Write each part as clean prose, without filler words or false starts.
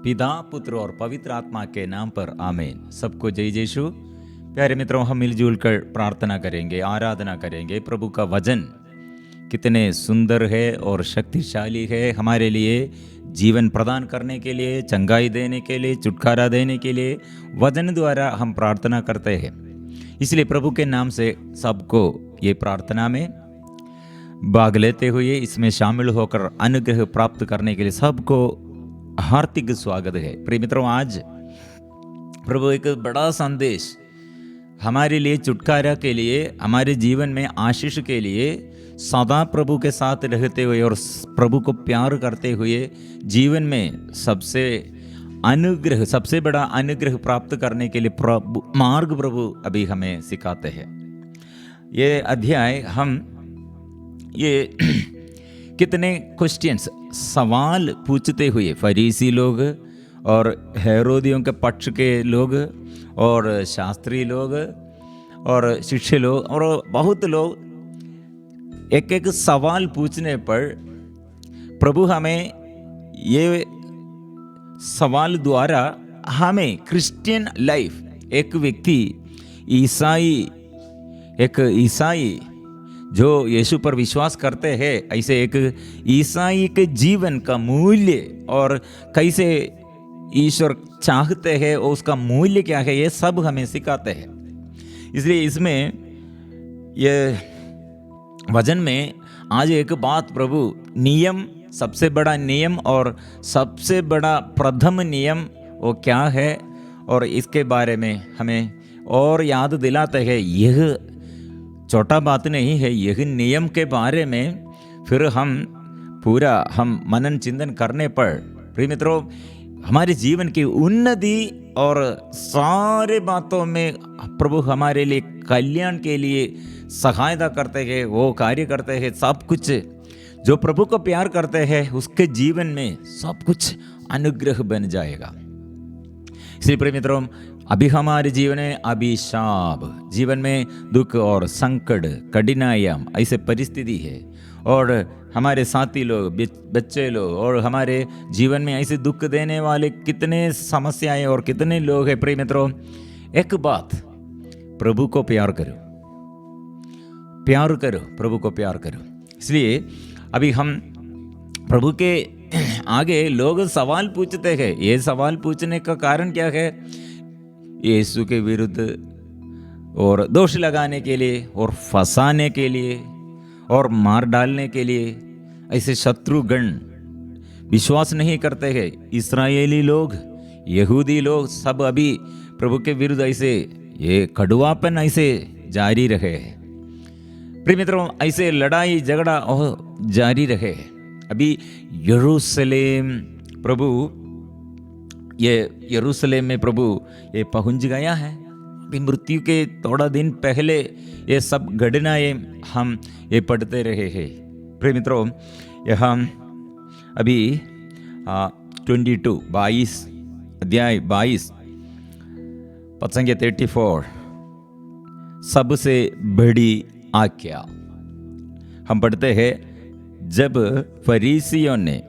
पिता पुत्र और पवित्र आत्मा के नाम पर आमीन। सबको जय यीशु। प्यारे मित्रों, हम मिलजुल कर प्रार्थना करेंगे, आराधना करेंगे। प्रभु का वचन कितने सुंदर है और शक्तिशाली है, हमारे लिए जीवन प्रदान करने के लिए, चंगाई देने के लिए, छुटकारा देने के लिए वचन द्वारा हम प्रार्थना करते हैं। इसलिए प्रभु के नाम से सबको ये प्रार्थना में भाग लेते हुए इसमें शामिल होकर अनुग्रह प्राप्त करने के लिए सबको हार्दिक स्वागत है। प्रिय मित्रों, आज प्रभु एक बड़ा संदेश हमारे लिए, छुटकारा के लिए, हमारे जीवन में आशीष के लिए, सदा प्रभु के साथ रहते हुए और प्रभु को प्यार करते हुए जीवन में सबसे बड़ा अनुग्रह प्राप्त करने के लिए मार्ग प्रभु अभी हमें सिखाते हैं। ये अध्याय हम ये कितने क्वेश्चंस, सवाल पूछते हुए फरीसी लोग और हेरोदियों के पक्ष के लोग और शास्त्री लोग और शिष्य लोग और बहुत लोग एक एक सवाल पूछने पर प्रभु हमें ये सवाल द्वारा हमें क्रिश्चियन लाइफ, एक व्यक्ति एक ईसाई जो यीशु पर विश्वास करते हैं, ऐसे एक ईसाई के जीवन का मूल्य और कैसे ईश्वर चाहते हैं और उसका मूल्य क्या है, ये सब हमें सिखाते हैं। इसलिए इसमें ये वचन में आज एक बात प्रभु नियम, सबसे बड़ा नियम और सबसे बड़ा प्रथम नियम वो क्या है और इसके बारे में हमें और याद दिलाते हैं। यह छोटा बात नहीं है, यह नियम के बारे में फिर हम मनन चिंतन करने पर प्रिय मित्रों हमारे जीवन की उन्नति और सारे बातों में प्रभु हमारे लिए कल्याण के लिए सहायता करते हैं, वो कार्य करते हैं। सब कुछ जो प्रभु को प्यार करते हैं उसके जीवन में सब कुछ अनुग्रह बन जाएगा। इसलिए प्रिय मित्रों, अभी हमारे जीवन में अभिशाप, जीवन में दुख और संकट, कठिनाइयाँ, ऐसे परिस्थिति है और हमारे साथी लोग, बच्चे लोग और हमारे जीवन में ऐसे दुख देने वाले कितने समस्याएं और कितने लोग हैं। प्रिय मित्रों, एक बात, प्रभु को प्यार करो, प्रभु को प्यार करो। इसलिए अभी हम प्रभु के आगे लोग सवाल पूछते हैं। ये सवाल पूछने का कारण क्या है? यीशु के विरुद्ध और दोष लगाने के लिए और फंसाने के लिए और मार डालने के लिए। ऐसे शत्रुगण विश्वास नहीं करते हैं। इस्राएली लोग, यहूदी लोग सब अभी प्रभु के विरुद्ध ऐसे ये कड़वापन ऐसे जारी रहे। प्रिय मित्रों, ऐसे लड़ाई झगड़ा जारी रहे। अभी यरूशलेम में प्रभु ये पहुंच गया है। अभी मृत्यु के थोड़ा दिन पहले ये सब घटनाएं हम ये पढ़ते रहे हैं। प्रिय मित्रों, यहाँ अभी 22 अध्याय 22 पद संख्या 34, सबसे बड़ी आज्ञा हम पढ़ते हैं। जब फरीसियों ने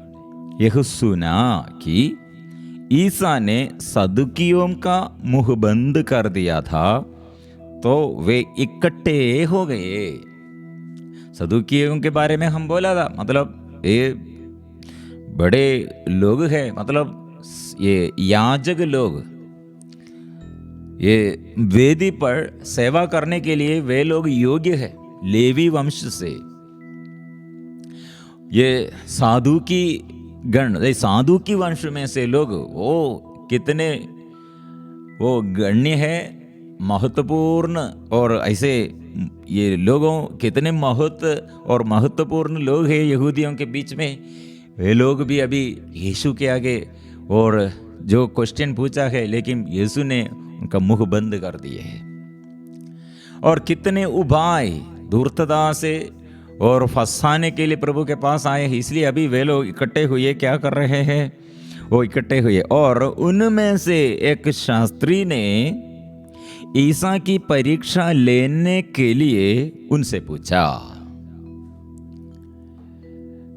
यह सुना कि ईसा ने सदुकियों का मुंह बंद कर दिया था तो वे इकट्ठे हो गए। सदुकियों के बारे में हम बोला था, मतलब ये बड़े लोग हैं, मतलब ये याजक लोग, ये वेदी पर सेवा करने के लिए वे लोग योग्य है। लेवी वंश से ये साधुकी वंश में से लोग वो कितने वो गण्य है, महत्वपूर्ण, और ऐसे ये लोगों कितने महत्वपूर्ण लोग हैं यहूदियों के बीच में। वे लोग भी अभी यीशु के आगे और जो क्वेश्चन पूछा है, लेकिन यीशु ने उनका मुंह बंद कर दिए है। और कितने उपाय धूर्तता से और फंसाने के लिए प्रभु के पास आए हैं। इसलिए अभी वे लोग इकट्ठे हुए क्या कर रहे हैं? वो इकट्ठे हुए और उनमें से एक शास्त्री ने ईसा की परीक्षा लेने के लिए उनसे पूछा।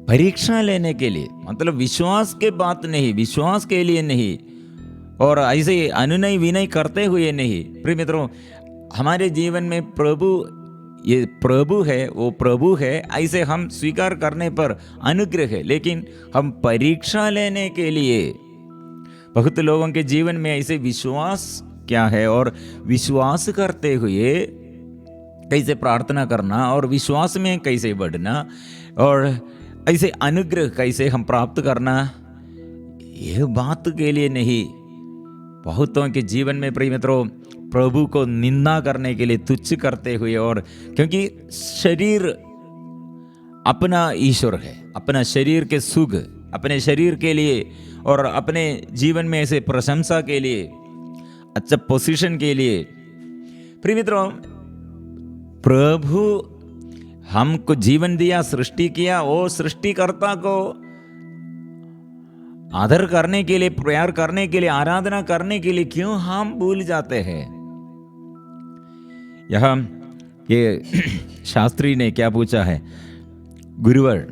परीक्षा लेने के लिए, मतलब विश्वास के बात नहीं, विश्वास के लिए नहीं, और ऐसे अनुनय विनय करते हुए नहीं। प्रिय मित्रों, हमारे जीवन में प्रभु, ये प्रभु है, वो प्रभु है, ऐसे हम स्वीकार करने पर अनुग्रह है। लेकिन हम परीक्षा लेने के लिए, बहुत लोगों के जीवन में ऐसे विश्वास क्या है और विश्वास करते हुए कैसे प्रार्थना करना और विश्वास में कैसे बढ़ना और ऐसे अनुग्रह कैसे हम प्राप्त करना, यह बात के लिए नहीं। बहुतों के जीवन में प्रिय मित्रों, प्रभु को निंदा करने के लिए, तुच्छ करते हुए, और क्योंकि शरीर अपना ईश्वर है, अपना शरीर के सुख, अपने शरीर के लिए और अपने जीवन में ऐसे प्रशंसा के लिए, अच्छा पोजीशन के लिए। प्रिय मित्रों, प्रभु हमको जीवन दिया, सृष्टि किया, वो सृष्टिकर्ता को आदर करने के लिए, प्यार करने के लिए, आराधना करने के लिए क्यों हम भूल जाते हैं। यहाँ ये शास्त्री ने क्या पूछा है, गुरुवर,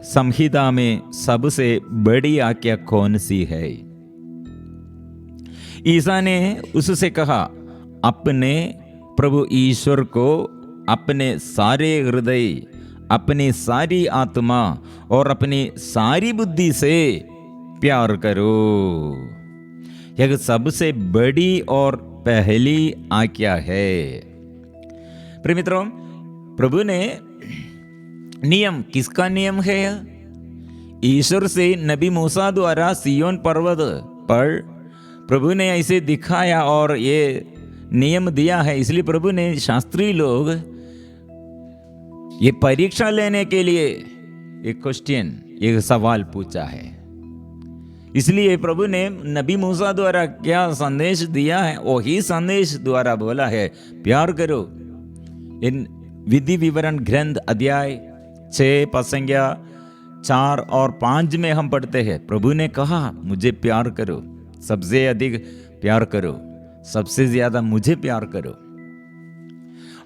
संहिता में सबसे बड़ी आज्ञा कौन सी है? ईसा ने उससे कहा, अपने प्रभु ईश्वर को अपने सारे हृदय, अपनी सारी आत्मा और अपनी सारी बुद्धि से प्यार करो। यह सबसे बड़ी और पहली आज्ञा है। प्रिय मित्रों, प्रभु ने नियम, किसका नियम है? ईश्वर से नबी मूसा द्वारा सिय्योन पर्वत पर प्रभु ने ऐसे दिखाया और ये नियम दिया है। इसलिए प्रभु ने शास्त्री लोग ये परीक्षा लेने के लिए एक क्वेश्चन, एक सवाल पूछा है। इसलिए प्रभु ने नबी मूसा द्वारा क्या संदेश दिया है, वही संदेश द्वारा बोला है, प्यार करो। इन विधि विवरण ग्रंथ अध्याय 6 पसंग्या 4 और 5 में हम पढ़ते हैं, प्रभु ने कहा मुझे प्यार करो, सबसे अधिक प्यार करो, सबसे ज्यादा मुझे प्यार करो।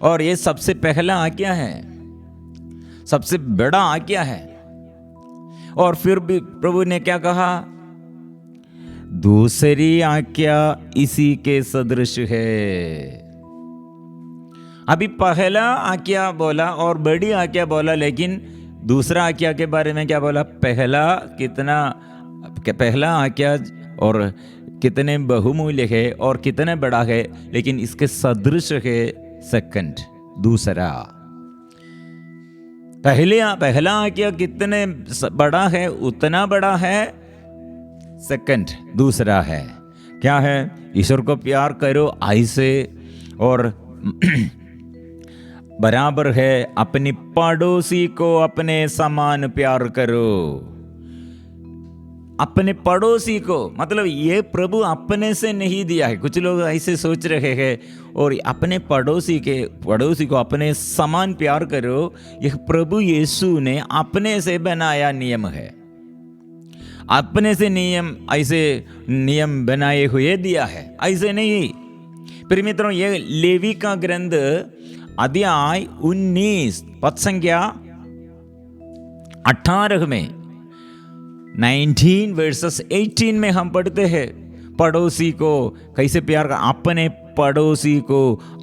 और ये सबसे पहला आज्ञा है, सबसे बड़ा आज्ञा है। और फिर भी प्रभु ने क्या कहा, दूसरी आज्ञा इसी के सदृश है। अभी पहला आज्ञा बोला और बड़ी आज्ञा बोला, लेकिन दूसरा आज्ञा के बारे में क्या बोला? पहला कितना, पहला आज्ञा और कितने बहुमूल्य है और कितने बड़ा है, लेकिन इसके सदृश है सेकंड, दूसरा। पहला आज्ञा कितने बड़ा है, उतना बड़ा है सेकंड, दूसरा है। क्या है? ईश्वर को प्यार करो ऐसे, और बराबर है अपनी पड़ोसी को अपने समान प्यार करो। अपने पड़ोसी को, मतलब ये प्रभु अपने से नहीं दिया है। कुछ लोग ऐसे सोच रहे हैं, और अपने पड़ोसी को अपने समान प्यार करो, यह प्रभु यीशु ने अपने से बनाया नियम है। अपने से नियम, ऐसे नियम बनाए हुए दिया है, ऐसे नहीं। प्रिय मित्रों, ये लेवी का ग्रंथ अध्याय 19 पद संख्या 18 में 19 वर्सेस 18 में हम पढ़ते हैं, पड़ोसी को कैसे प्यार कर, अपने पड़ोसी को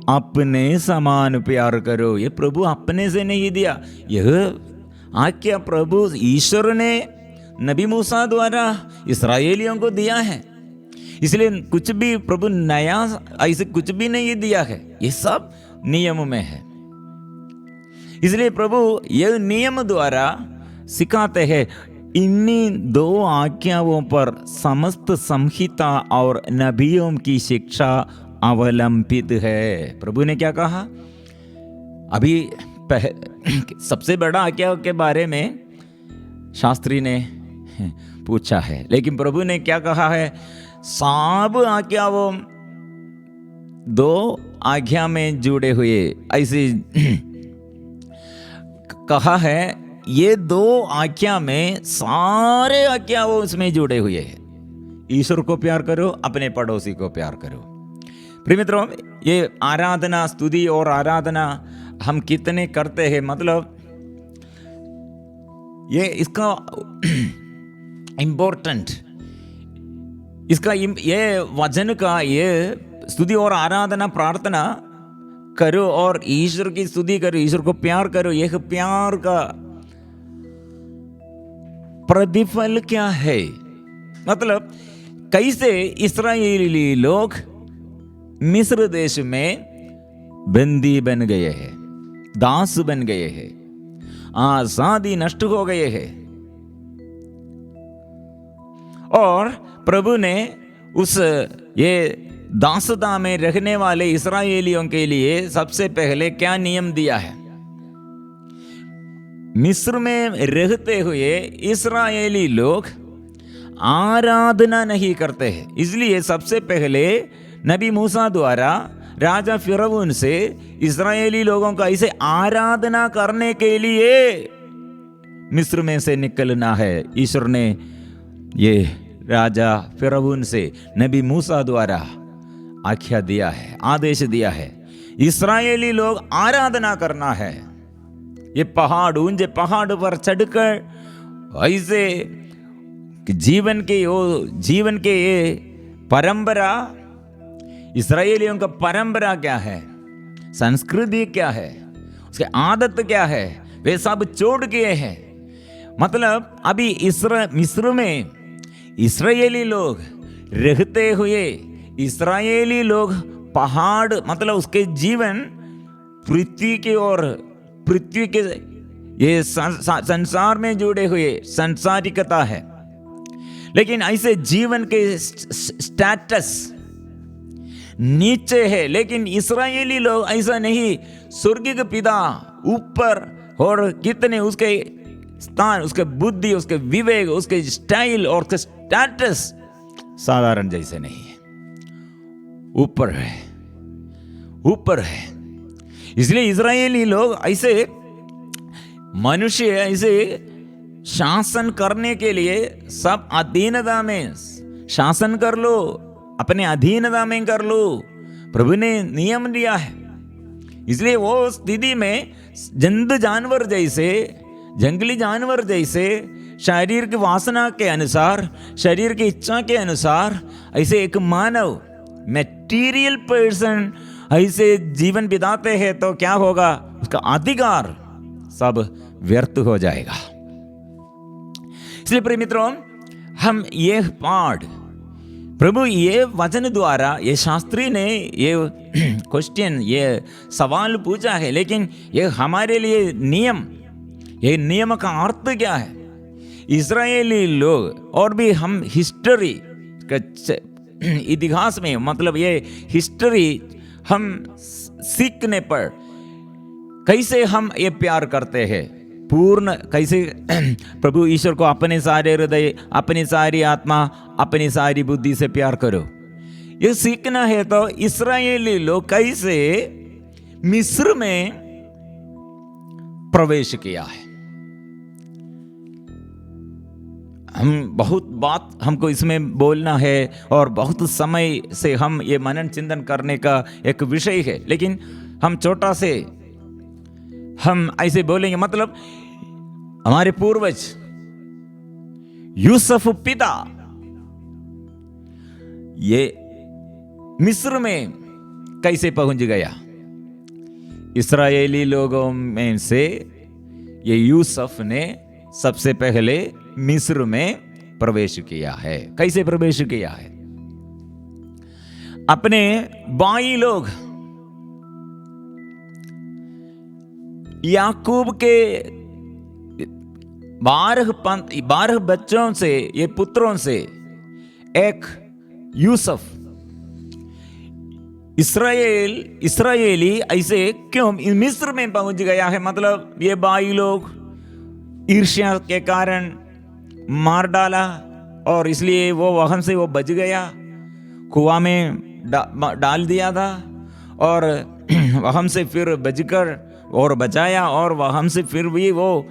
अपने समान प्यार करो। ये प्रभु अपने से नहीं दिया, यह आज्ञा प्रभु ईश्वर ने नबी मूसा द्वारा इस्राएलियों को दिया है। इसलिए कुछ भी प्रभु नया ऐसे कुछ भी नहीं दिया है, ये सब नियम में है। इसलिए प्रभु यह नियम द्वारा सिखाते हैं। इन्हीं 2 आज्ञाओं पर समस्त संहिता और नबियों की शिक्षा अवलंबित है। प्रभु ने क्या कहा? अभी सबसे बड़ा आज्ञा के बारे में शास्त्री ने पूछा है, लेकिन प्रभु ने क्या कहा है? सब आज्ञाओं 2 आज्ञा में जुड़े हुए, ऐसे कहा है। ये 2 आज्ञा में सारे आज्ञा वो उसमें जुड़े हुए हैं। ईश्वर को प्यार करो, अपने पड़ोसी को प्यार करो। प्रिय मित्रों, ये आराधना, स्तुति और आराधना हम कितने करते हैं, मतलब ये इसका इम्पोर्टेंट, इसका ये वचन का ये स्तुति और आराधना प्रार्थना करो और ईश्वर की स्तुति करो, ईश्वर को प्यार करो। यह प्यार का प्रतिफल क्या है? मतलब कैसे इस्राएली लोग मिस्र देश में बंदी बन गए हैं, दास बन गए हैं, आजादी नष्ट हो गए हैं, और प्रभु ने उस ये दासता में रहने वाले इस्राएलियों के लिए सबसे पहले क्या नियम दिया है? मिस्र में रहते हुए इस्राएली लोग आराधना नहीं करते हैं, इसलिए सबसे पहले नबी मूसा द्वारा राजा फिरौन से इस्राएली लोगों का इसे आराधना करने के लिए मिस्र में से निकलना है। ईश्वर ने ये राजा फिरौन से नबी मूसा द्वारा आज्ञा दिया है, आदेश दिया है, इस्राएली लोग आराधना करना है। ये पहाड़, ऊंचे पहाड़ पर चढ़कर ऐसे जीवन के ये परंपरा, इस्राएलियों का परंपरा क्या है, संस्कृति क्या है, उसके आदत क्या है, वे सब छोड़ गए हैं। मतलब अभी मिस्र में इस्राएली लोग रहते हुए, इस्राएली लोग पहाड़, मतलब उसके जीवन पृथ्वी के और पृथ्वी के ये संसार में जुड़े हुए संसारिकता है, लेकिन ऐसे जीवन के स्टेटस नीचे है। लेकिन इस्राएली लोग ऐसा नहीं, स्वर्ग के पिता ऊपर, और कितने उसके स्थान, उसके बुद्धि, उसके विवेक, उसके स्टाइल और उसके स्टेटस साधारण जैसे नहीं है, ऊपर है, ऊपर है। इसलिए इस्राएली लोग ऐसे मनुष्य ऐसे शासन करने के लिए सब अधीनता में शासन कर लो, अपने अधीनता में कर लो, प्रभु ने नियम दिया है। इसलिए वो स्थिति में जंतु जानवर जैसे, जंगली जानवर जैसे, शरीर की वासना के अनुसार, शरीर की इच्छा के अनुसार ऐसे एक मानव मटेरियल पर्सन ऐसे जीवन बिताते हैं तो क्या होगा? उसका अधिकार सब व्यर्थ हो जाएगा। इसलिए प्रिय मित्रों, हम ये पाठ, प्रभु ये वचन द्वारा, ये शास्त्री ने ये क्वेश्चन, ये सवाल पूछा है, लेकिन ये हमारे लिए नियम, ये नियम का अर्थ क्या है? इस्राएली लोग, और भी हम हिस्ट्री का इतिहास में, मतलब ये हिस्ट्री हम सीखने पर कैसे हम ये प्यार करते हैं पूर्ण, कैसे प्रभु ईश्वर को अपने सारे हृदय, अपनी सारी आत्मा, अपनी सारी बुद्धि से प्यार करो, ये सीखना है। तो इस्राएली लोग कैसे मिस्र में प्रवेश किया है, हम बहुत बात हमको इसमें बोलना है और बहुत समय से हम ये मनन चिंतन करने का एक विषय है, लेकिन हम छोटा से हम ऐसे बोलेंगे। मतलब हमारे पूर्वज यूसुफ पिता ये मिस्र में कैसे पहुंच गया? इस्राएली लोगों में से ये यूसुफ ने सबसे पहले मिस्र में प्रवेश किया है। कैसे प्रवेश किया है? अपने भाई लोग याकूब के 12 बच्चों से, ये पुत्रों से एक यूसुफ, इस्राएली ऐसे क्यों मिस्र में पहुंच गया है? मतलब ये भाई लोग ईर्ष्या के कारण मार डाला और इसलिए वो वहां से वो बच गया, कुआं में डाल दिया था, और वहां से फिर बचकर और बचाया, और वहां से फिर भी वो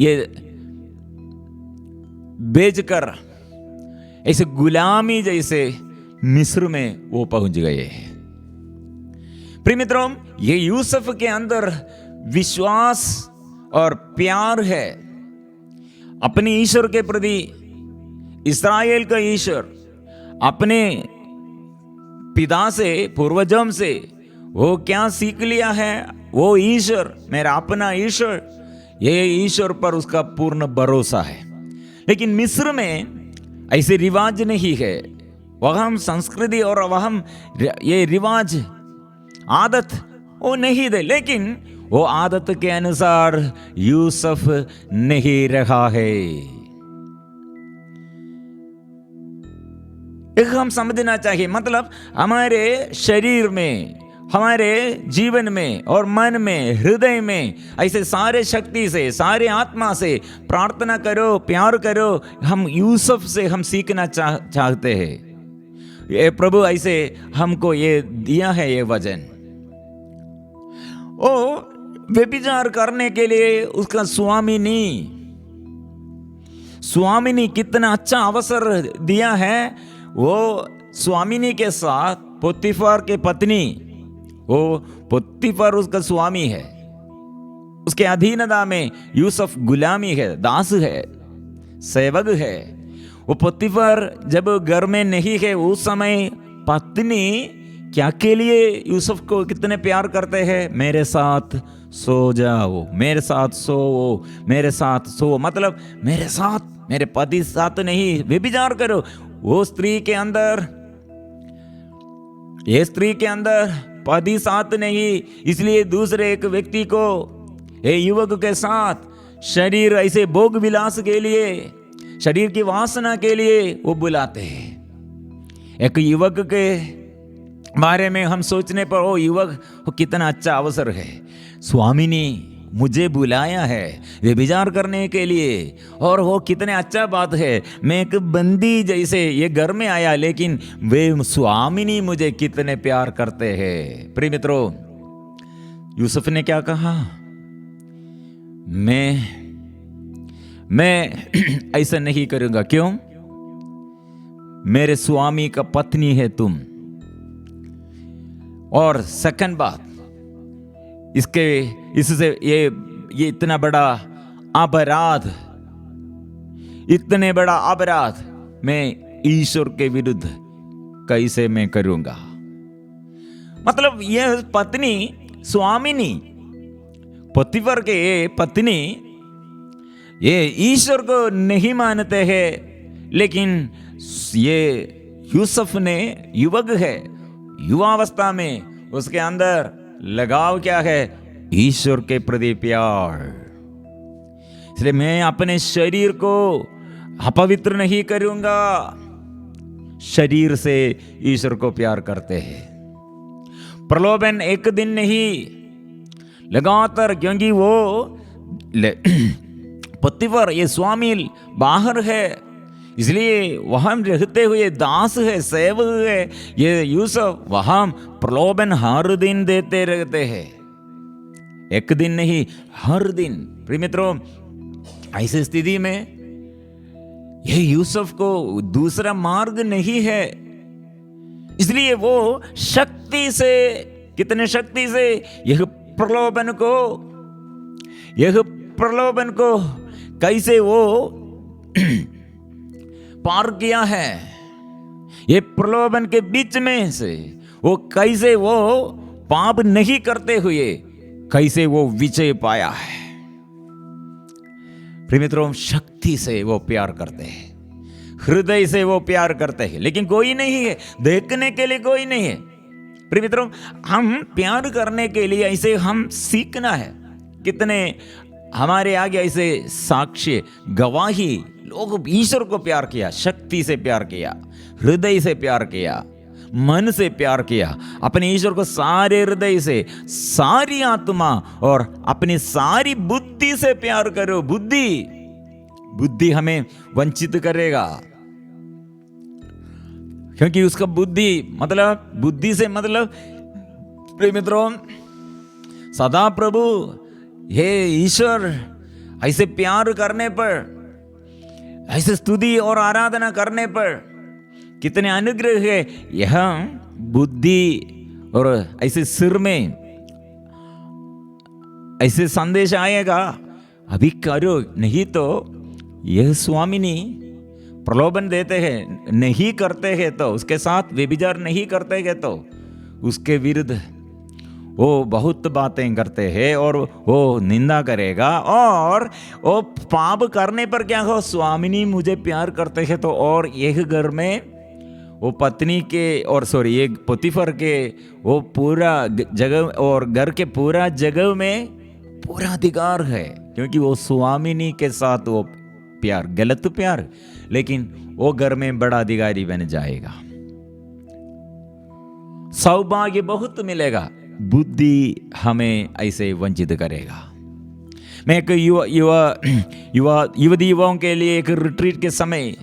ये बेचकर ऐसे गुलामी जैसे मिस्र में वो पहुंच गए हैं। प्रिय मित्रों, ये यूसुफ के अंदर विश्वास और प्यार है अपने ईश्वर के प्रति। इस्राएल का ईश्वर अपने पिता से, पूर्वजों से वो क्या सीख लिया है? वो ईश्वर, मेरा अपना ईश्वर, ये ईश्वर पर उसका पूर्ण भरोसा है। लेकिन मिस्र में ऐसे रिवाज नहीं है, वह संस्कृति और वह ये रिवाज, आदत वो नहीं दे। लेकिन वो आदत के अनुसार यूसुफ नहीं रहा है। एक हम समझना चाहिए, मतलब हमारे शरीर में, हमारे जीवन में और मन में, हृदय में ऐसे सारे शक्ति से, सारे आत्मा से प्रार्थना करो, प्यार करो। हम यूसुफ से हम सीखना चाहते हैं। ये प्रभु ऐसे हमको ये दिया है ये वचन। ओ व्यभिचार करने के लिए उसका स्वामिनी कितना अच्छा अवसर दिया है। वो स्वामिनी के साथ पोतीफर के पत्नी, वो पोतीफर उसका स्वामी है, उसके अधीनता में यूसुफ गुलामी है, दास है, सेवक है। वो पोतीफर जब घर में नहीं है उस समय पत्नी क्या के लिए यूसुफ को कितने प्यार करते हैं? मेरे साथ सो जाओ, मेरे साथ सो, मेरे साथ सो, मतलब मेरे साथ, मेरे पति साथ नहीं व्यभिचार करो। वो स्त्री के अंदर, ये स्त्री के अंदर पति साथ नहीं, इसलिए दूसरे एक व्यक्ति को, ये युवक के साथ शरीर ऐसे भोग विलास के लिए, शरीर की वासना के लिए वो बुलाते हैं। एक युवक के बारे में हम सोचने पर ओ युवक, वो कितना अच्छा अवसर है, स्वामिनी मुझे बुलाया है व्यभिचार करने के लिए, और वो कितने अच्छा बात है। मैं एक बंदी जैसे ये घर में आया, लेकिन वे स्वामिनी मुझे कितने प्यार करते हैं। प्रिय मित्रों, यूसुफ ने क्या कहा? मैं ऐसा नहीं करूंगा। क्यों? मेरे स्वामी का पत्नी है तुम। और सेकंड बात, इससे ये इतना बड़ा अपराध, इतने बड़ा अपराध मैं ईश्वर के विरुद्ध कैसे मैं करूंगा? मतलब यह पत्नी, स्वामिनी, पोतीफर के पत्नी, ये ईश्वर को नहीं मानते हैं, लेकिन ये यूसुफ ने, युवक है, युवावस्था में उसके अंदर लगाव क्या है? ईश्वर के प्रति प्यार। इसलिए मैं अपने शरीर को अपवित्र नहीं करूंगा। शरीर से ईश्वर को प्यार करते हैं। प्रलोभन एक दिन नहीं, लगातार, क्योंकि वो पोतीफर ये स्वामी बाहर है, इसलिए वहां रहते हुए दास है, सेवक है। ये यूसुफ वहां प्रलोभन हर दिन देते रहते हैं, एक दिन नहीं, हर दिन। प्रिय मित्रों, ऐसी स्थिति में ये यूसुफ को दूसरा मार्ग नहीं है, इसलिए वो शक्ति से, कितने शक्ति से यह प्रलोभन को कैसे वो पार किया है। ये प्रलोभन के बीच में से वो कैसे वो पाप नहीं करते हुए कैसे वो विजय पाया है। प्रिय मित्रों, शक्ति से वो प्यार करते हैं, हृदय से वो प्यार करते हैं, लेकिन कोई नहीं है देखने के लिए, कोई नहीं है। प्रिय मित्रों, हम प्यार करने के लिए ऐसे हम सीखना है। कितने हमारे आगे ऐसे साक्ष्य, गवाही, लोग ईश्वर को प्यार किया, शक्ति से प्यार किया, हृदय से प्यार किया, मन से प्यार किया, अपने ईश्वर को सारे हृदय से, सारी आत्मा और अपनी सारी बुद्धि से प्यार करो। बुद्धि हमें वंचित करेगा, क्योंकि उसका बुद्धि से मतलब प्रिय मित्रों, सदा प्रभु हे ईश्वर ऐसे प्यार करने पर, ऐसे स्तुति और आराधना करने पर कितने अनुग्रह है। यह बुद्धि और ऐसे सिर में ऐसे संदेश आएगा अभी करो, नहीं तो यह स्वामिनी प्रलोभन देते हैं, नहीं करते हैं तो, उसके साथ व्यभिचार नहीं करते हैं तो उसके विरुद्ध वो बहुत बातें करते हैं और वो निंदा करेगा। और वो पाप करने पर क्या हो, स्वामिनी मुझे प्यार करते हैं तो, और एक घर में वो पत्नी के और एक पोतीफर के वो पूरा जगह और घर के पूरा जगह में पूरा अधिकार है, क्योंकि वो स्वामिनी के साथ वो प्यार, गलत प्यार, लेकिन वो घर में बड़ा अधिकारी बन जाएगा। सौभाग्य बहुत मिलेगा, बुद्धि हमें ऐसे वंचित करेगा। मैं एक युवती युवाओं के लिए एक रिट्रीट के समय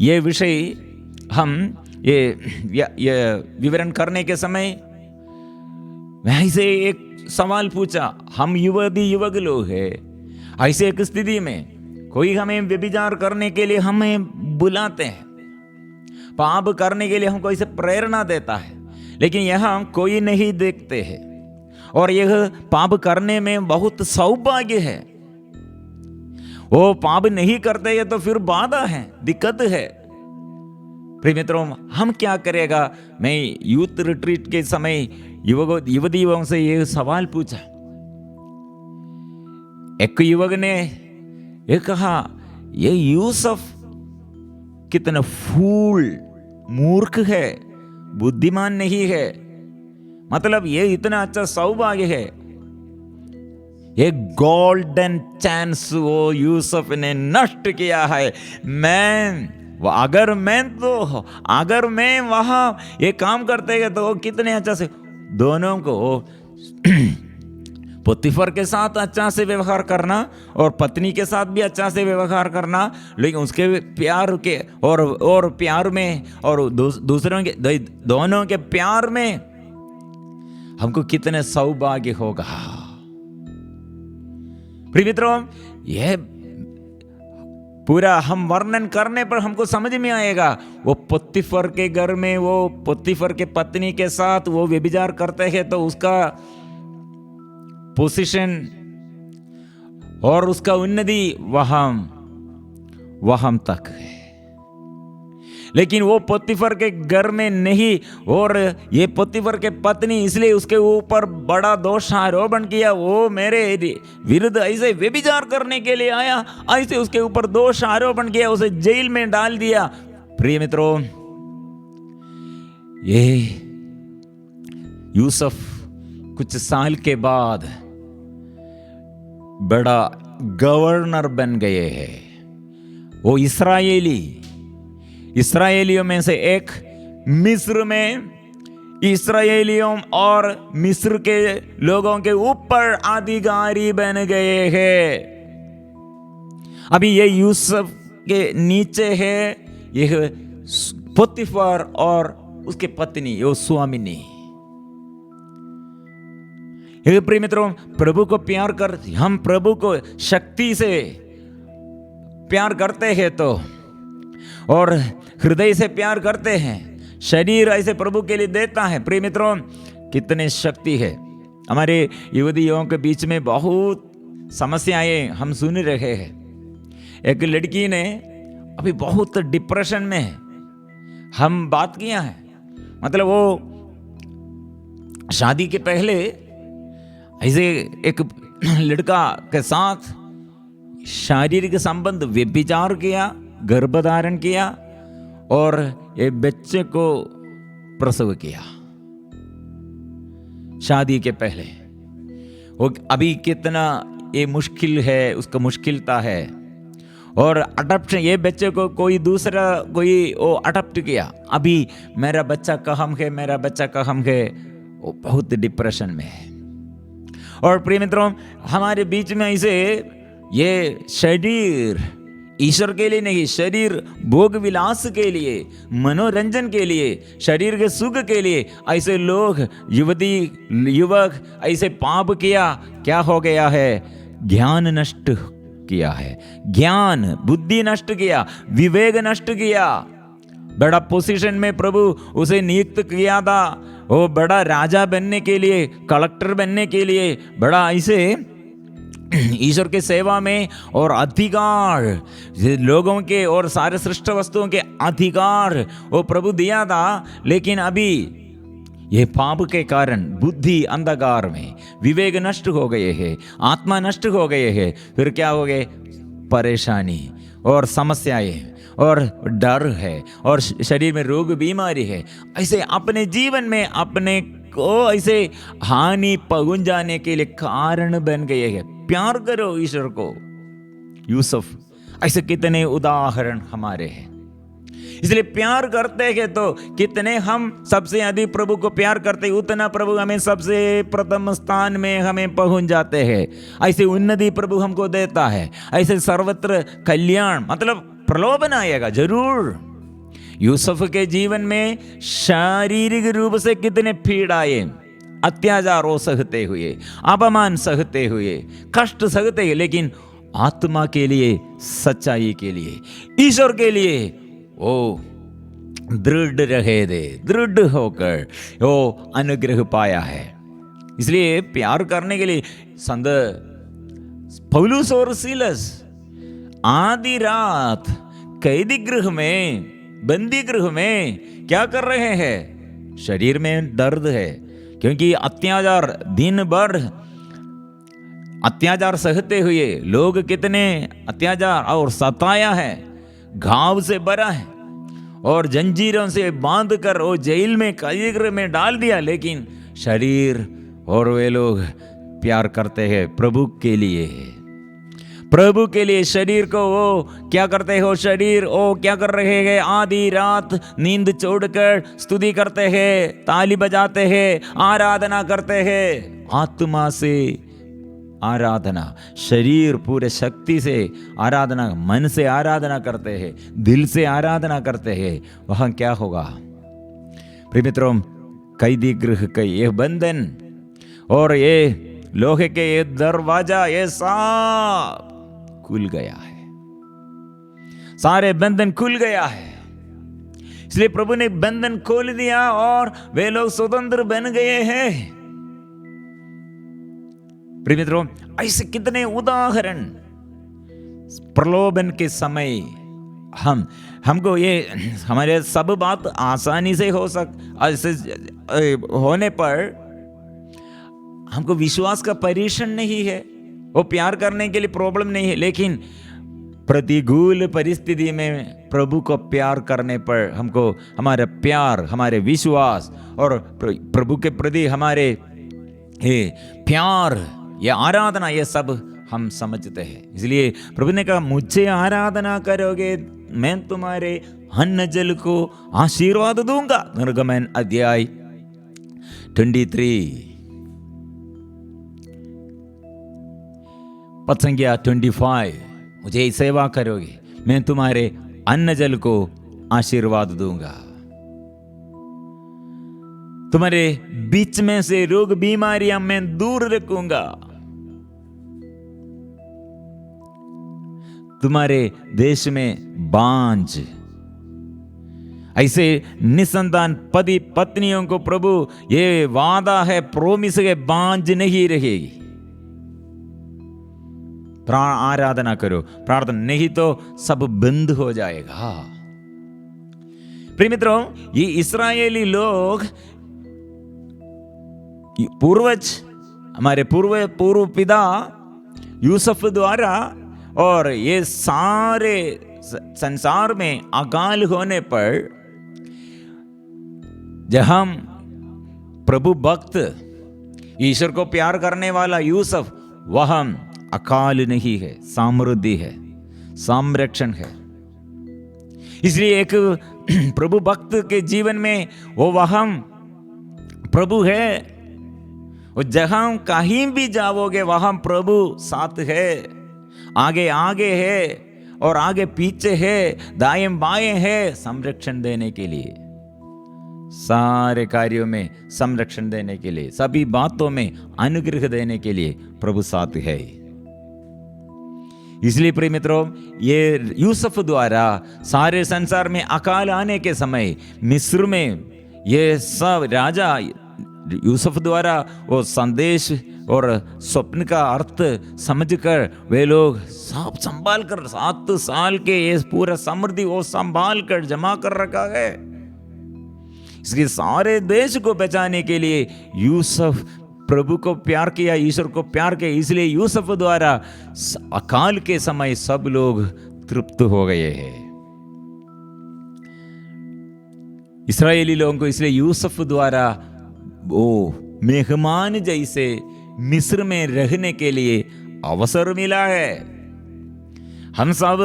ये विषय हम ये विवरण करने के समय मैं ऐसे एक सवाल पूछा, हम युवती युवक लोग हैं, ऐसे एक स्थिति में कोई हमें व्यभिचार करने के लिए हमें बुलाते हैं, पाप करने के लिए हमको ऐसे प्रेरणा देता है, लेकिन यहाँ कोई नहीं देखते हैं और यह पाप करने में बहुत सौभाग्य है। वो पाप नहीं करते हैं तो फिर बाधा है, दिक्कत है। प्रिय मित्रों, हम क्या करेगा? मैं यूथ रिट्रीट के समय युवती युवाओं से यह सवाल पूछा। एक युवक ने ये कहा, ये यूसुफ कितना फूल, मूर्ख है, बुद्धिमान नहीं है, मतलब ये इतना अच्छा सौभाग्य है, ये गोल्डन चांस वो यूसुफ ने नष्ट किया है। अगर मैं वहां ये काम करते हैं तो कितने अच्छा से दोनों को पोतीफर के साथ अच्छा से व्यवहार करना और पत्नी के साथ भी अच्छा से व्यवहार करना, लेकिन उसके प्यार के और प्यार में और दूसरों के दोनों के प्यार में हमको कितने सौभाग्य होगा। प्रिय मित्रों, यह पूरा हम वर्णन करने पर हमको समझ में आएगा। वो पोतीफर के घर में वो पोतीफर के पत्नी के साथ वो व्यभिचार करते हैं तो उसका पोजीशन और उसका उन्नति वहां तक है, लेकिन वो पोतीफर के घर में नहीं। और ये पोतीफर के पत्नी इसलिए उसके ऊपर बड़ा दोष आरोपण किया, वो मेरे विरुद्ध ऐसे व्यभिचार करने के लिए आया, ऐसे उसके ऊपर दोष आरोपण किया, उसे जेल में डाल दिया। प्रिय मित्रों, ये यूसुफ कुछ साल के बाद बड़ा गवर्नर बन गए हैं। वो इस्राएलियों में से एक, मिस्र में इस्राएलियों और मिस्र के लोगों के ऊपर अधिकारी बन गए हैं। अभी ये यूसुफ के नीचे है यह पोतीफर और उसके पत्नी वो स्वामिनी। प्रिय मित्रों, प्रभु को प्यार कर, हम प्रभु को शक्ति से प्यार करते हैं तो और हृदय से प्यार करते हैं, शरीर ऐसे प्रभु के लिए देता है। प्रिय मित्रों, कितने शक्ति है। हमारे युवतियों के बीच में बहुत समस्याएं हम सुन रहे हैं। एक लड़की ने अभी बहुत डिप्रेशन में है, हम बात किया है, मतलब वो शादी के पहले ऐसे एक लड़का के साथ शारीरिक संबंध व्यभिचार किया, गर्भधारण किया और ये बच्चे को प्रसव किया शादी के पहले। वो अभी कितना ये मुश्किल है, उसका मुश्किलता है। और अडॉप्शन, ये बच्चे को कोई दूसरा वो अडॉप्ट किया, अभी मेरा बच्चा कहाँ है, वो बहुत डिप्रेशन में है। और प्रिय मित्रों, हमारे बीच में ऐसे ये शरीर ईश्वर के लिए नहीं, शरीर भोग विलास के लिए, मनोरंजन के लिए, शरीर के सुख के लिए ऐसे लोग, युवती युवक ऐसे पाप किया, क्या हो गया है? ज्ञान नष्ट किया है, ज्ञान बुद्धि नष्ट किया, विवेक नष्ट किया। बड़ा पोजीशन में प्रभु उसे नियुक्त किया था, वो बड़ा राजा बनने के लिए, कलेक्टर बनने के लिए, बड़ा ऐसे ईश्वर की सेवा में और अधिकार, लोगों के और सारे सृष्ट वस्तुओं के अधिकार वो प्रभु दिया था। लेकिन अभी ये पाप के कारण बुद्धि अंधकार में, विवेक नष्ट हो गए हैं, आत्मा नष्ट हो गए हैं। फिर क्या हो गए? परेशानी और समस्याएं और डर है और शरीर में रोग बीमारी है। ऐसे अपने जीवन में अपने को ऐसे हानि पहुंचाने के लिए कारण बन गए हैं। प्यार करो ईश्वर को। यूसुफ, ऐसे कितने उदाहरण हमारे हैं। इसलिए प्यार करते हैं तो कितने हम सबसे अधिक प्रभु को प्यार करते हैं, उतना प्रभु हमें सबसे प्रथम स्थान में हमें पहुंच जाते हैं। ऐसे उन्नति प्रभु हमको देता है, ऐसे सर्वत्र कल्याण, मतलब प्रलोभन आएगा जरूर। यूसुफ के जीवन में शारीरिक रूप से कितने पीड़ाए, अत्याचार वो सहते हुए, अपमान सहते हुए, कष्ट सहते हुए, लेकिन आत्मा के लिए, सच्चाई के लिए, ईश्वर के लिए वो दृढ़ रहे दे, दृढ़ होकर वो अनुग्रह पाया है। इसलिए प्यार करने के लिए संत पौलुस और सीलस आधी रात कैदी गृह में, बंदी गृह में क्या कर रहे हैं? शरीर में दर्द है, क्योंकि अत्याचार, दिन भर अत्याचार सहते हुए लोग कितने अत्याचार और सताया है, घाव से भरा है और जंजीरों से बांध कर वो जेल में, कैदी गृह में डाल दिया। लेकिन शरीर और वे लोग प्यार करते हैं प्रभु के लिए, प्रभु के लिए। शरीर को वो क्या करते हो? शरीर वो क्या कर रहे हैं? आधी रात नींद छोड़कर स्तुति करते हैं, ताली बजाते हैं, आराधना करते हैं। आत्मा से आराधना, शरीर पूरे शक्ति से आराधना, मन से आराधना करते हैं, दिल से आराधना करते हैं। वहां क्या होगा? प्रिय मित्रों, कैदी गृह का ये बंधन और ये लोहे के ये दरवाजा, ये सब खुल गया है, सारे बंधन खुल गया है। इसलिए प्रभु ने बंधन खोल दिया और वे लोग स्वतंत्र बन गए हैं। प्रिय मित्रों, ऐसे कितने उदाहरण प्रलोभन के समय हमको ये हमारे सब बात आसानी से हो ऐसे होने पर हमको विश्वास का परीक्षण नहीं है, वो प्यार करने के लिए प्रॉब्लम नहीं है। लेकिन प्रतिकूल परिस्थिति में प्रभु को प्यार करने पर हमको हमारा प्यार, हमारे विश्वास और प्रभु के प्रति हमारे प्यार या आराधना, ये सब हम समझते हैं। इसलिए प्रभु ने कहा, मुझे आराधना करोगे मैं तुम्हारे अन्न जल को आशीर्वाद दूंगा। निर्गमन अध्याय 23 पद संख्या 25, मुझे सेवा करोगे मैं तुम्हारे अन्न जल को आशीर्वाद दूंगा, तुम्हारे बीच में से रोग बीमारियां मैं दूर रखूंगा, तुम्हारे देश में बांझ, ऐसे निसंतान पति पत्नियों को प्रभु ये वादा है, प्रोमिस है, बांझ नहीं रहेगी। आराधना करो, प्रार्थना, नहीं तो सब बंद हो जाएगा। प्रिय मित्रों, ये इस्राएली लोग पूर्वज, हमारे पूर्व पिता यूसुफ द्वारा, और ये सारे संसार में अकाल होने पर जब हम प्रभु भक्त, ईश्वर को प्यार करने वाला यूसुफ, वह अकाल नहीं है, समृद्धि है, संरक्षण है। इसलिए एक प्रभु भक्त के जीवन में वो वह प्रभु है, और जहां कहीं भी जाओगे वहां प्रभु साथ है, आगे आगे है और आगे पीछे है, दाएं बाएं है, संरक्षण देने के लिए, सारे कार्यों में संरक्षण देने के लिए, सभी बातों में अनुग्रह देने के लिए प्रभु साथ है। इसलिए प्रिय मित्रों, ये यूसुफ द्वारा सारे संसार में अकाल आने के समय मिस्र में ये सब राजा यूसुफ द्वारा वो संदेश और स्वप्न का अर्थ समझकर वे लोग सब संभाल कर 7 साल के ये पूरा समृद्धि वो संभाल कर जमा कर रखा है। इसके सारे देश को बचाने के लिए यूसुफ प्रभु को प्यार किया, ईश्वर को प्यार किया, इसलिए यूसुफ द्वारा अकाल के समय सब लोग तृप्त हो गए हैं। इस्राएली लोगों को इसलिए यूसुफ द्वारा वो मेहमान जैसे मिस्र में रहने के लिए अवसर मिला है। हम सब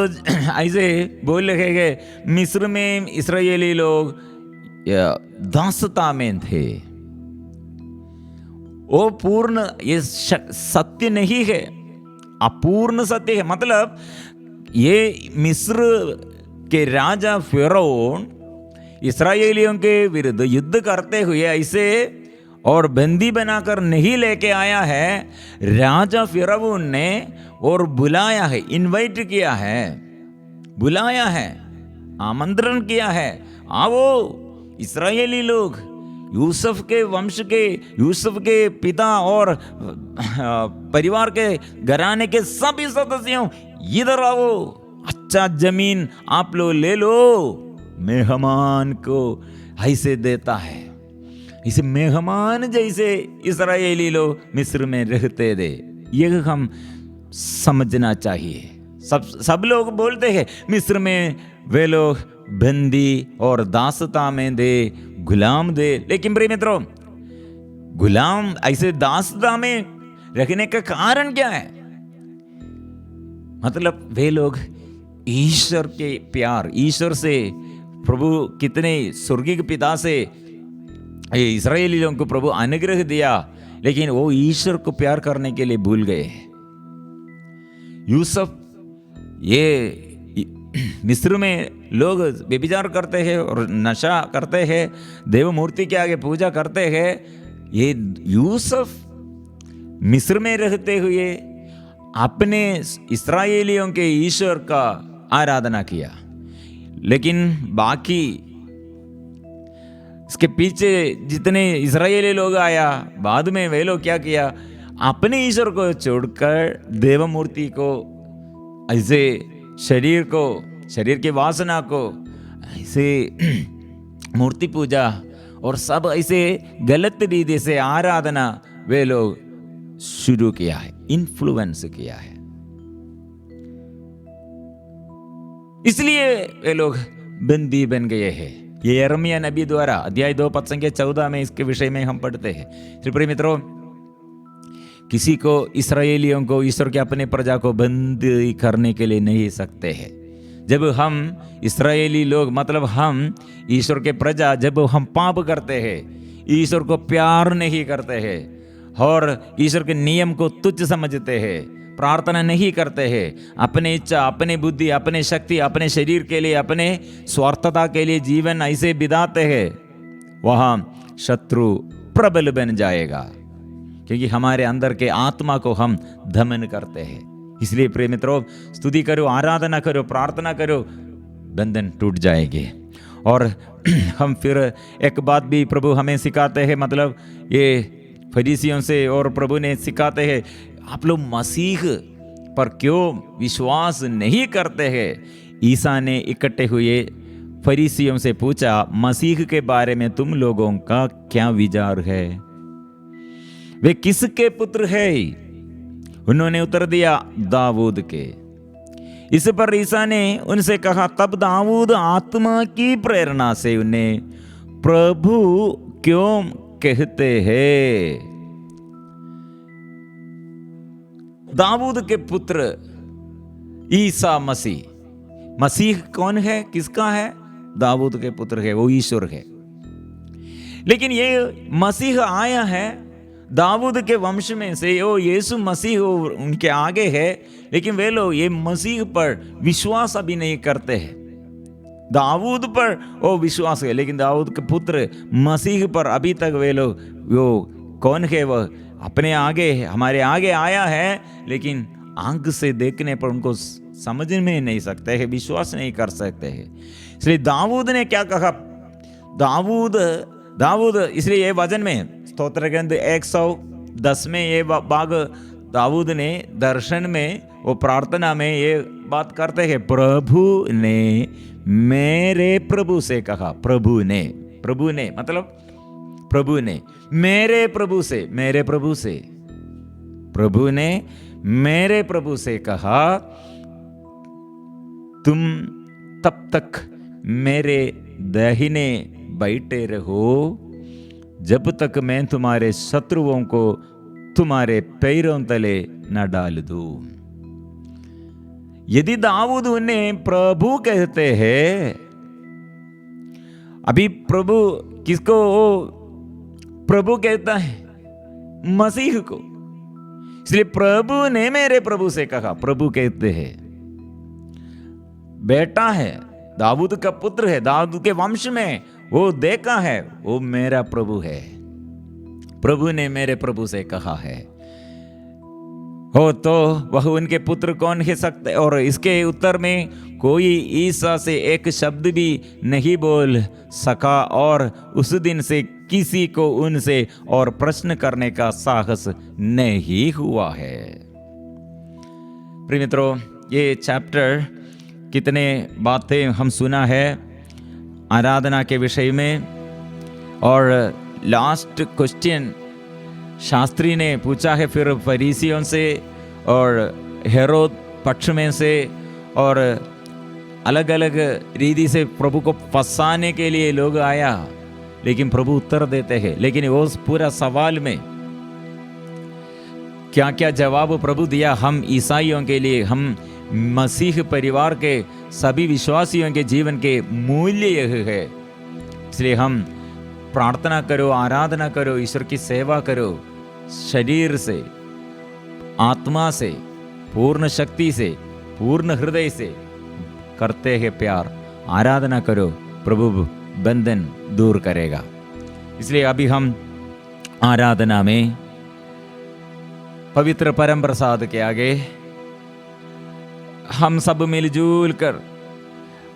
ऐसे बोल रहे हैं मिस्र में इस्राएली लोग दासता में थे, वो पूर्ण ये सत्य नहीं है, अपूर्ण सत्य है। मतलब ये मिस्र के राजा फिरौन इस्राएलियों के विरुद्ध युद्ध करते हुए ऐसे और बंदी बनाकर नहीं लेके आया है। राजा फिरौन ने और बुलाया है, इनवाइट किया है, बुलाया है, आमंत्रण किया है, आओ इस्राएली लोग, यूसुफ के वंश के, यूसुफ के पिता और परिवार के घराने के सभी सदस्यों इधर आओ, अच्छा जमीन आप लोग ले लो। मेहमान को ऐसे देता है, इसे मेहमान जैसे इस्राएली लोग मिस्र में रहते थे, यह हम समझना चाहिए। सब लोग बोलते हैं मिस्र में वे लोग बंदी और दासता में दे, गुलाम दे, लेकिन प्रिय मित्रों गुलाम ऐसे दासता में रखने का कारण क्या है? मतलब वे लोग ईश्वर के प्यार, ईश्वर से, प्रभु कितने स्वर्गीय पिता से इस्राएली लोगों को प्रभु अनुग्रह दिया, लेकिन वो ईश्वर को प्यार करने के लिए भूल गए। यूसुफ ये मिस्र में लोग व्यभिचार करते हैं और नशा करते हैं, देव मूर्ति के आगे पूजा करते हैं। ये यूसुफ मिस्र में रहते हुए अपने इस्राएलियों के ईश्वर का आराधना किया, लेकिन बाकी इसके पीछे जितने इस्राएली लोग आया बाद में वे लोग क्या किया, अपने ईश्वर को छोड़कर देव मूर्ति को, ऐसे शरीर को, शरीर की वासना को, ऐसे मूर्ति पूजा और सब ऐसे गलत रीति से आराधना वे लोग शुरू किया है, इन्फ्लुएंस किया है। इसलिए वे लोग बंदी बन गए हैं। ये यिर्मयाह नबी द्वारा अध्याय 2 पद संख्या 14 में इसके विषय में हम पढ़ते हैं। प्रिय मित्रों, किसी को, इस्राएलियों को, ईश्वर के अपने प्रजा को बंदी करने के लिए नहीं सकते हैं। जब हम इस्राएली लोग, मतलब हम ईश्वर के प्रजा, जब हम पाप करते हैं, ईश्वर को प्यार नहीं करते हैं और ईश्वर के नियम को तुच्छ समझते हैं, प्रार्थना नहीं करते हैं, अपने इच्छा, अपने बुद्धि, अपने शक्ति, अपने शरीर के लिए, अपने स्वार्थता के लिए जीवन ऐसे बिताते हैं, वहाँ शत्रु प्रबल बन जाएगा, क्योंकि हमारे अंदर के आत्मा को हम दमन करते हैं। इसलिए प्रिय मित्रों, स्तुति करो, आराधना करो, प्रार्थना करो, बंधन टूट जाएंगे। और हम फिर एक बात भी प्रभु हमें सिखाते हैं, मतलब ये फरीसियों से और प्रभु ने सिखाते हैं, आप लोग मसीह पर क्यों विश्वास नहीं करते हैं? ईसा ने इकट्ठे हुए फरीसियों से पूछा, मसीह के बारे में तुम लोगों का क्या विचार है? वे किसके पुत्र है? उन्होंने उत्तर दिया, दाऊद के। इस पर ईसा ने उनसे कहा, तब दाऊद आत्मा की प्रेरणा से उन्हें प्रभु क्यों कहते हैं? दाऊद के पुत्र ईसा मसीह। मसीह कौन है, किसका है? दाऊद के पुत्र है, वो ईश्वर है। लेकिन ये मसीह आया है दाऊद के वंश में से, वो यीशु मसीह उनके आगे है, लेकिन वे लोग ये मसीह पर विश्वास अभी नहीं करते हैं। दाऊद पर वो विश्वास है, लेकिन दाऊद के पुत्र मसीह पर अभी तक वे लोग, वो कौन है, वह अपने आगे, हमारे आगे आया है, लेकिन आंख से देखने पर उनको समझ में नहीं सकते हैं, विश्वास नहीं कर सकते हैं। इसलिए दाऊद ने क्या कहा? दाऊद इसलिए ये वचन में स्तोत्र ग्रंथ 10 में ये भाग दाऊद ने दर्शन में, वो प्रार्थना में ये बात करते हैं, प्रभु ने मेरे प्रभु से कहा। प्रभु ने मतलब प्रभु ने मेरे प्रभु से, प्रभु ने मेरे प्रभु से कहा, तुम तब तक मेरे दाहिने बैठे रहो जब तक मैं तुम्हारे शत्रुओं को तुम्हारे पैरों तले न डाल दूं। यदि दाऊद उन्हें प्रभु कहते हैं, अभी प्रभु किसको प्रभु कहता है? मसीह को। इसलिए प्रभु ने मेरे प्रभु से कहा, प्रभु कहते हैं, बेटा है, दाऊद का पुत्र है, दाऊद के वंश में वो देखा है, वो मेरा प्रभु है। प्रभु ने मेरे प्रभु से कहा है, हो तो वह उनके पुत्र कौन है सकते? और इसके उत्तर में कोई ईसा से एक शब्द भी नहीं बोल सका, और उस दिन से किसी को उनसे और प्रश्न करने का साहस नहीं हुआ है। प्रिय मित्रों, ये चैप्टर कितने बातें हम सुना है आराधना के विषय में। और लास्ट क्वेश्चन शास्त्री ने पूछा है, फिर फरीसियों से और हेरोद पक्ष में से, और अलग अलग रीति से प्रभु को फंसाने के लिए लोग आया, लेकिन प्रभु उत्तर देते हैं। लेकिन उस पूरा सवाल में क्या क्या जवाब प्रभु दिया हम ईसाइयों के लिए, हम मसीह परिवार के सभी विश्वासियों के जीवन के मूल्य यह है। इसलिए हम प्रार्थना करो, आराधना करो, ईश्वर की सेवा करो, शरीर से, आत्मा से, पूर्ण शक्ति से, पूर्ण हृदय से करते हैं प्यार, आराधना करो, प्रभु बंधन दूर करेगा। इसलिए अभी हम आराधना में पवित्र परम प्रसाद के आगे हम सब मिलजुल कर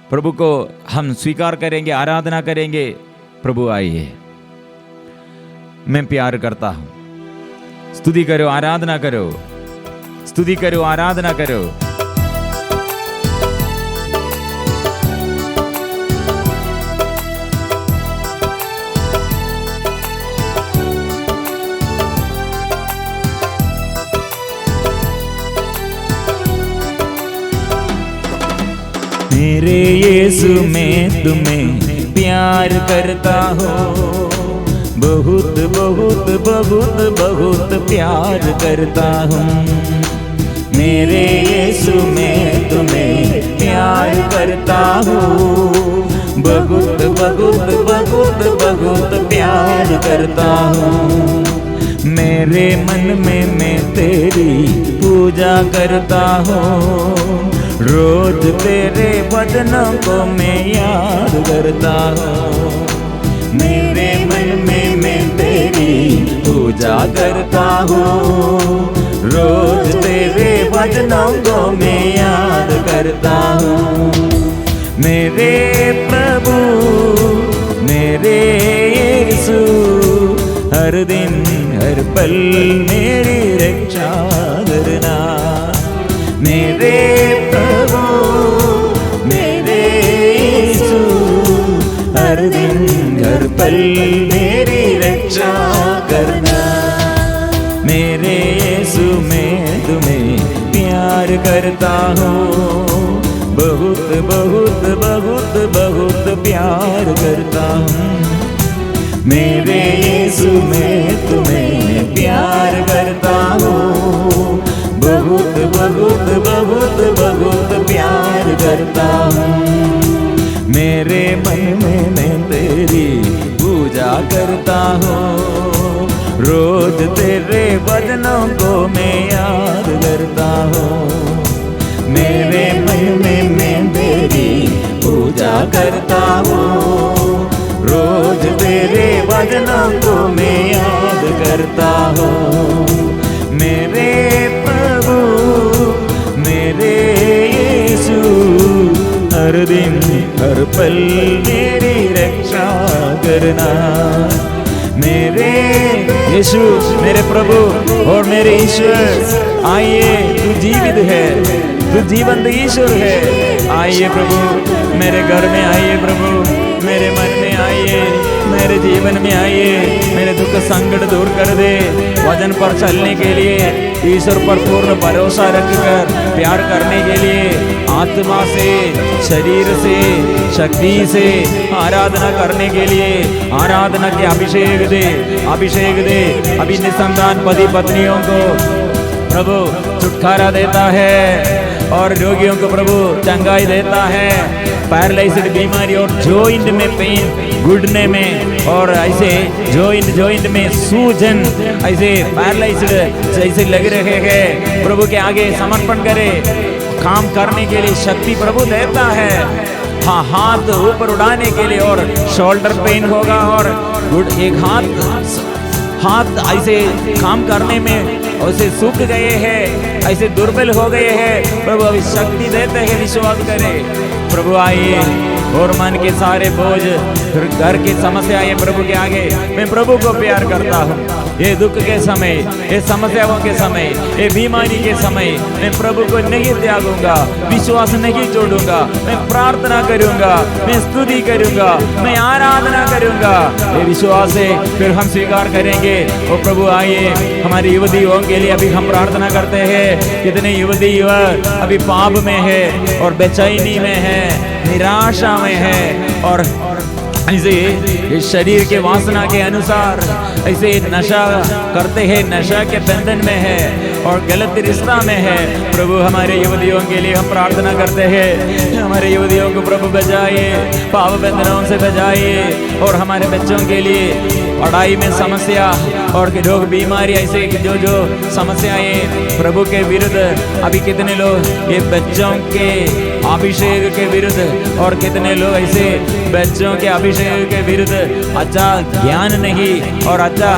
प्रभु को हम स्वीकार करेंगे, आराधना करेंगे। प्रभु आइए, मैं प्यार करता हूं। स्तुति करो, आराधना करो, स्तुति करो, आराधना करो। मेरे यीशु मैं तुम्हें प्यार करता हूँ, बहुत बहुत बहुत बहुत प्यार करता हूँ। मेरे यीशु मैं तुम्हें प्यार करता हूँ, बहुत बहुत बहुत बहुत प्यार करता हूँ। मेरे मन में मैं तेरी पूजा करता हूँ, रोज तेरे वचनों को मैं याद करता हूँ। मेरे मन में मैं तेरी पूजा करता हूँ, रोज तेरे वचनों को मैं याद करता हूँ। मेरे प्रभु मेरे यीशु हर दिन हर पल मेरी रक्षा करना। मेरे प्रभु मेरे यीशु हर दिन हर पल मेरी रक्षा करना। मेरे यीशु मैं तुम्हें प्यार करता हूँ, बहुत बहुत बहुत बहुत प्यार करता हूँ। मेरे यीशु मैं तुम्हें प्यार करता हूँ, बहुत बहुत बहुत बहुत प्यार करता हूँ। मेरे मन में मैं तेरी पूजा करता हूँ, रोज तेरे वचनों को मैं याद करता हूँ। मेरे मन में मैं तेरी पूजा करता हूँ, रोज तेरे वचनों को मैं याद करता हूँ। मेरे प्रभु मेरे यीशु हर दिन हर पल मेरी रक्षा करना। मेरे यीशु, मेरे प्रभु और मेरे ईश्वर, आइए, तू जीवित है, तू जीवंत ईश्वर है। आइए प्रभु, मेरे घर में आइए प्रभु, मेरे मन में आइए, मेरे जीवन में आइए, मेरे दुख संकट दूर कर दे। वचन पर चलने के लिए, ईश्वर पर पूर्ण भरोसा रखकर प्यार करने के लिए, आत्मा से, शरीर से, शक्ति से आराधना करने के लिए आराधना के अभिषेक दे, अभिषेक दे। अभी निसंतान पति पत्नियों को प्रभु छुटकारा देता है और रोगियों को प्रभु चंगाई देता है। पैरालाइज्ड बीमारी और जॉइंट में पेन, घुटने में और ऐसे जॉइंट में सूजन, ऐसे पैरालाइज्ड जैसे लग रहे हैं, प्रभु के आगे समर्पण करे। काम करने के लिए शक्ति प्रभु देता है। हाँ, हाथ ऊपर उड़ाने के लिए, और शोल्डर पेन होगा और एक हाथ ऐसे काम करने में ऐसे सूख गए हैं, ऐसे दुर्बल हो गए हैं, प्रभु अभी शक्ति देते हैं। विश्वास करें प्रभु, आइए और मन के सारे बोझ, घर की समस्या आइए प्रभु के आगे। मैं प्रभु को प्यार करता हूँ। ये दुख के समय, ये समस्याओं के समय, ये बीमारी के समय मैं प्रभु को नहीं त्यागूंगा, विश्वास नहीं छोड़ूंगा। मैं प्रार्थना करूंगा, मैं स्तुति करूंगा, मैं आराधना करूंगा। ये विश्वास है, फिर हम स्वीकार करेंगे। ओ प्रभु आइए, हमारी युवतियों के लिए अभी हम प्रार्थना करते हैं। कितने युवती युवक अभी पाप में है और बेचैनी में है, निराशा में है, और ऐसे इस शरीर के वासना के अनुसार ऐसे नशा करते हैं, नशा के बंधन में है और गलत रिश्ता में है। प्रभु हमारे युवतियों के लिए हम प्रार्थना करते हैं। हमारे युवतियों को प्रभु बचाइए, पाप बंधनों से बचाइए। और हमारे बच्चों के लिए पढ़ाई में समस्या और रोग बीमारी, ऐसे जो समस्याएं प्रभु के विरुद्ध, अभी कितने लोग ये बच्चों के अभिषेक के विरुद्ध, और कितने लोग ऐसे बच्चों के अभिषेक के विरुद्ध अच्छा ज्ञान नहीं और अच्छा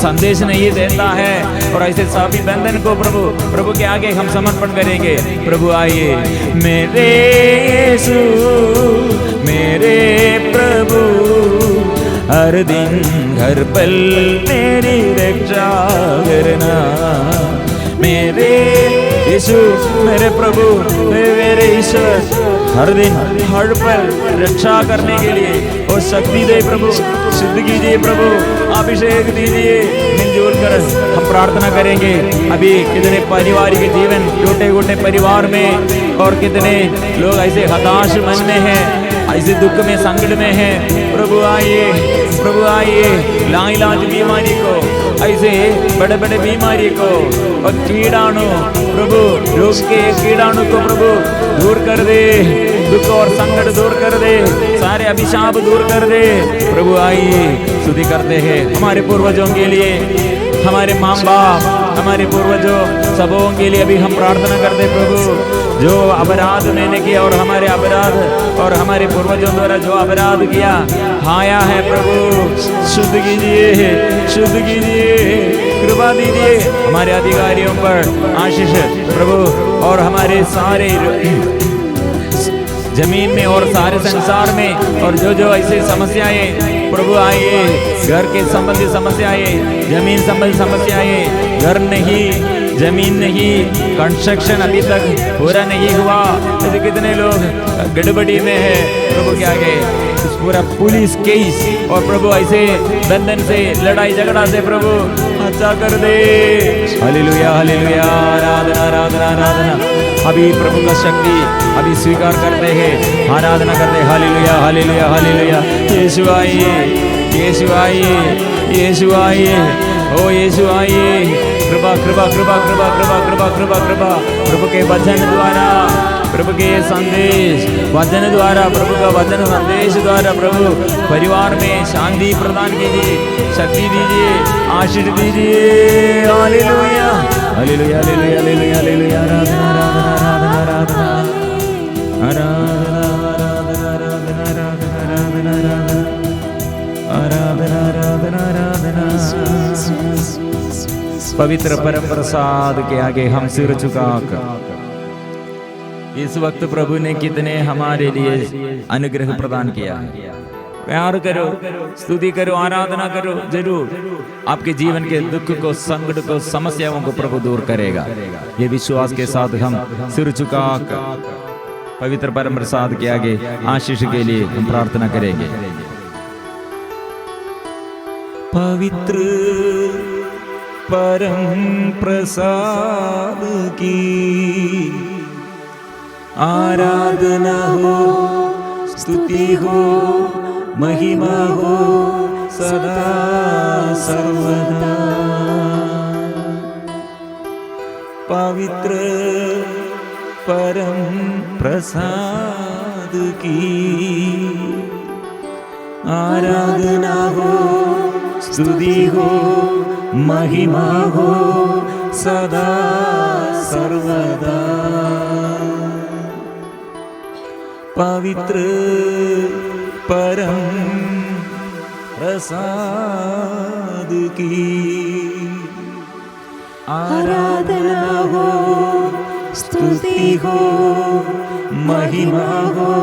संदेश नहीं देता है, और ऐसे सभी बंधन को प्रभु के आगे हम समर्पण करेंगे। प्रभु आइए, मेरे यीशु, मेरे प्रभु, हर दिन हर पल मेरी रक्षा करना। मेरे यीशु, मेरे प्रभु, मेरे ईश्वर, हर दिन हर पल रक्षा करने के लिए और शक्ति दे प्रभु, सिद्ध कीजिए प्रभु, अभिषेक दीजिए। मिलजुल कर हम प्रार्थना करेंगे। अभी कितने पारिवारिक जीवन, छोटे परिवार में, और कितने लोग ऐसे हताश मन में हैं, ऐसे दुख में, संकट में है। प्रभु आइए, प्रभु आइए, लाइलाज बीमारी को, ऐसे बड़े बड़े बीमारी को और कीड़ाणु, प्रभु रोग के कीड़ाणु को प्रभु दूर कर दे, दुख और संकट दूर कर दे, सारे अभिशाप दूर कर दे। प्रभु आइए, स्तुति करते हैं हमारे पूर्वजों के लिए, हमारे माँ बाप, हमारे पूर्वजों सबों के लिए अभी हम प्रार्थना करते। प्रभु जो अपराध मैंने किया और हमारे अपराध और हमारे पूर्वजों द्वारा जो अपराध किया आया है, प्रभु शुद्ध कीजिए, शुद्ध कीजिए, कृपा दीजिए हमारे अधिकारियों पर आशीष प्रभु, और हमारे सारे जमीन में और सारे संसार में, और जो ऐसे समस्याएं प्रभु आइए, घर के संबंधी समस्याएं, जमीन संबंधी समस्याएं, घर नहीं, जमीन नहीं, कंस्ट्रक्शन अभी तक पूरा नहीं हुआ, ऐसे कितने लोग गड़बड़ी में है प्रभु के आगे, उस पूरा पुलिस केस और प्रभु ऐसे बंधन से, लड़ाई झगड़ा से प्रभु अच्छा कर दे। हालेलुया, हालेलुया, आराधना, आराधना, आराधना। अभी प्रभु का शक्ति अभी स्वीकार करते हैं, आराधना करते हैं। Hallelujah, hallelujah, hallelujah. यीशु आइए, यीशु आइए, यीशु आइए, ओ यीशु आइए। कृपा, कृपा, कृपा, कृपा, कृपा, कृपा, कृपा, कृपा, प्रभु के वचन द्वारा, प्रभु के संदेश वचन द्वारा, प्रभु का वचन संदेश द्वारा प्रभु परिवार में शांति प्रदान कीजिए, शक्ति दीजिए, आशीष दीजिए। Hallelujah, hallelujah, hallelujah, hallelujah, hallelujah. आराधना, आराधना, आराधना, आराधना, आराधना, आराधना, आराधना, आराधना, आराधना। पवित्र परम प्रसाद के आगे हम सिर झुकाकर इस वक्त प्रभु ने कितने हमारे लिए अनुग्रह प्रदान किया है। प्यार करो, स्तुति करो, आराधना करो, जरूर आपके जीवन के दुख को, संकट को, समस्याओं को प्रभु दूर करेगा। ये विश्वास के साथ हम सिर झुकाकर पवित्र परम प्रसाद के आगे आशीष के लिए हम प्रार्थना करेंगे। पवित्र परम प्रसाद की आराधना हो, स्तुति हो, महिमा हो सदा सर्वदा। पवित्र परम प्रसाद की आराधना हो, स्तुति हो, महिमा हो सदा सर्वदा। पवित्र परम प्रसाद की आराधना हो, स्तुति हो, महिमा हो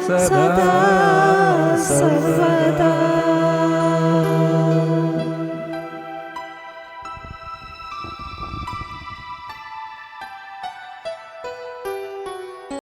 सदा सर्वदा।